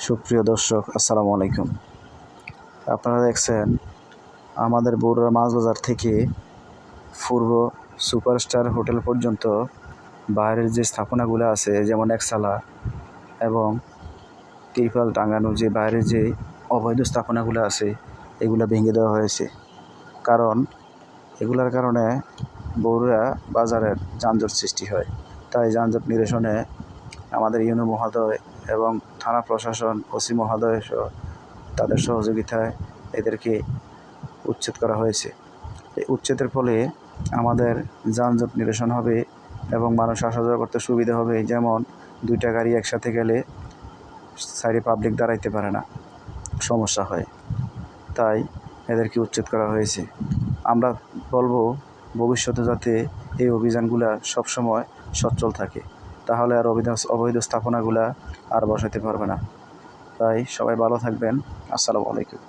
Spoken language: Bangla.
সুপ্রিয় দর্শক, আসসালামু আলাইকুম। আপনারা দেখছেন আমাদের বগুড়ার মাছ বাজার থেকে পূর্ব সুপারস্টার হোটেল পর্যন্ত বাইরের যে স্থাপনাগুলো আছে, যেমন একসালা এবং ত্রিপাল টাঙানো যে বাইরের যে অবৈধ স্থাপনাগুলো আছে, এগুলো ভেঙে দেওয়া হয়েছে। কারণ এগুলোর কারণে বগুড়া বাজারের যানজট সৃষ্টি হয়। তাই যানজট নিরসনে আমাদের ইউনো মহোদয় এবং থানা প্রশাসন, ওসি মহোদয় সহ তাদের সহযোগিতায় এদেরকে উচ্ছেদ করা হয়েছে। এই উচ্ছেদের ফলে আমাদের যানজট নিরসন হবে এবং মানুষ আসা যাওয়া করতে সুবিধা হবে। যেমন দুইটা গাড়ি একসাথে গেলে সাইডে পাবলিক দাঁড়াইতে পারে না, সমস্যা হয়। তাই এদেরকে উচ্ছেদ করা হয়েছে। আমরা বলবো ভবিষ্যতে যাতে এই অভিযানগুলা সবসময় সচল থাকে, তাহলে আর অবৈধ স্থাপনাগুলা আর বসাতে পারবে না। তাই সবাই ভালো থাকবেন। আসসালামু আলাইকুম।